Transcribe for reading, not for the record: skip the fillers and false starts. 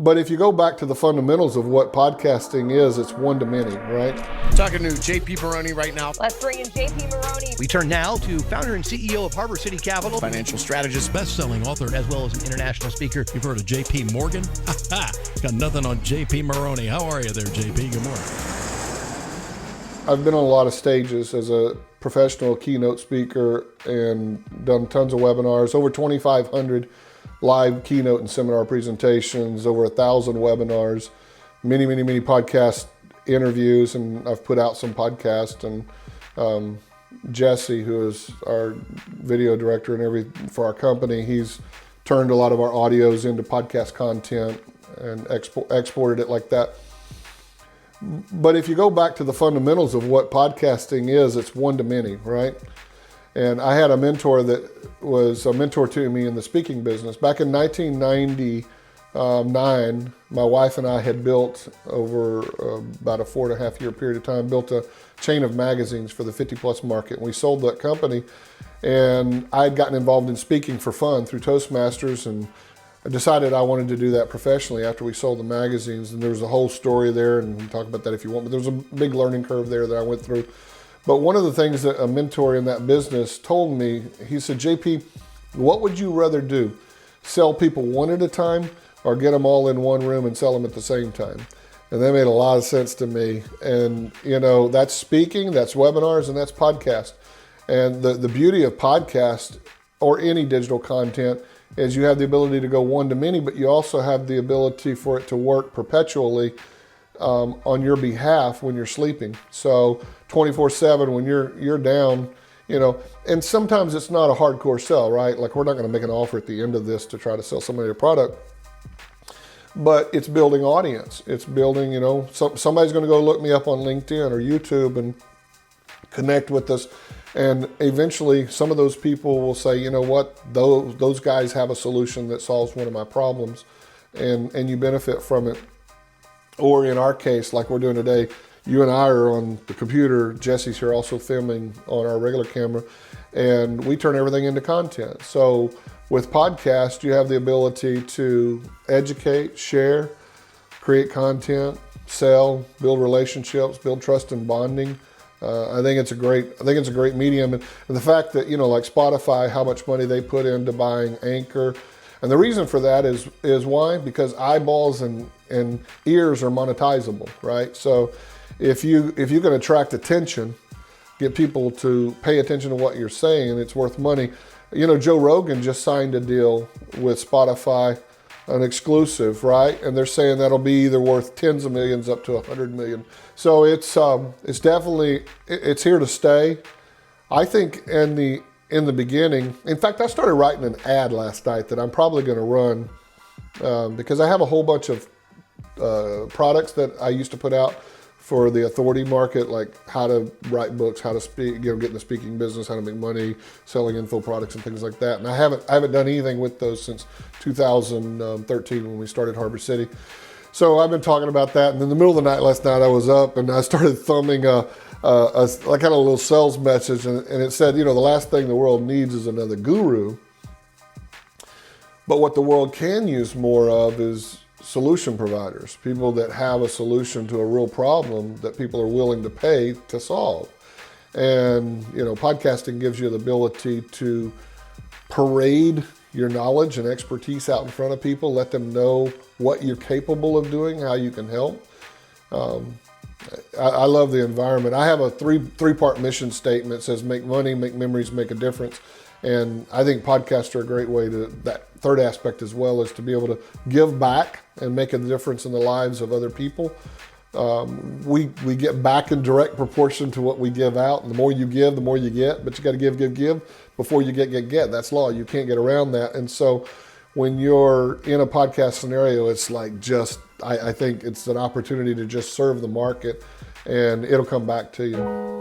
But if you go back to the fundamentals of what podcasting is, it's one-to-many, right? Talking to JP Maroney right now. Let's bring in JP Maroney. We turn now to founder and CEO of Harbor City Capital, Financial strategist, best-selling author, as well as an international speaker. You've heard of JP Morgan? Got nothing on JP Maroney. How are you there, JP? Good morning. I've been on a lot of stages as a professional keynote speaker and done tons of webinars, over 2,500 live keynote and seminar presentations, over 1,000 webinars, many podcast interviews, and I've put out some podcasts. And Jesse, who is our video director and everything for our company, he's turned a lot of our audios into podcast content and exported it like that. But if you go back to the fundamentals of what podcasting is, it's one-to-many, right? And I had a mentor that was a mentor to me in the speaking business. Back in 1999, my wife and I had built, over about a 4.5 year period of time, built a chain of magazines for the 50+ market. And we sold that company. And I had gotten involved in speaking for fun through Toastmasters, and I decided I wanted to do that professionally after we sold the magazines. And there was a whole story there, and we can talk about that if you want, but there was a big learning curve there that I went through. But one of the things that a mentor in that business told me, he said, JP, what would you rather do? Sell people one at a time or get them all in one room and sell them at the same time? And that made a lot of sense to me. And, you know, that's speaking, that's webinars, and that's podcast. And the beauty of podcast or any digital content is you have the ability to go one-to-many, but you also have the ability for it to work perpetually on your behalf when you're sleeping. So 24/7 when you're down, you know, and sometimes it's not a hardcore sell, right? Like, we're not going to make an offer at the end of this to try to sell somebody a product, but it's building audience. It's building, you know, somebody's going to go look me up on LinkedIn or YouTube and connect with us. And eventually some of those people will say, you know what, those guys have a solution that solves one of my problems, and you benefit from it. Or in our case, like we're doing today, you and I are on the computer, Jesse's here also filming on our regular camera, and we turn everything into content. So with podcast, you have the ability to educate, share, create content, sell, build relationships, build trust and bonding. I think it's a great medium, and the fact that, you know, like Spotify, how much money they put into buying Anchor, and the reason for that is why? Because eyeballs and ears are monetizable, right? So if you can attract attention, get people to pay attention to what you're saying, it's worth money. You know, Joe Rogan just signed a deal with Spotify, an exclusive, right? And they're saying that'll be either worth tens of millions up to 100 million. So it's definitely, it's here to stay. I think in the beginning, in fact, I started writing an ad last night that I'm probably going to run because I have a whole bunch of products that I used to put out for the authority market, like how to write books, how to speak, you know, get in the speaking business, how to make money, selling info products and things like that. And I haven't done anything with those since 2013 when we started Harbor City. So I've been talking about that. And in the middle of the night last night, I was up and I started thumbing like kind of a little sales message, and it said, you know, the last thing the world needs is another guru. But what the world can use more of is solution providers, people that have a solution to a real problem that people are willing to pay to solve. And, you know, podcasting gives you the ability to parade your knowledge and expertise out in front of people, let them know what you're capable of doing, how you can help. I love the environment. I have a three-part mission statement. It says make money, make memories, make a difference. And I think podcasts are a great way to, that third aspect as well, is to be able to give back and make a difference in the lives of other people. We get back in direct proportion to what we give out. And the more you give, the more you get, but you got to give before you get. That's law. You can't get around that. And so when you're in a podcast scenario, it's like just, I think it's an opportunity to just serve the market, and it'll come back to you.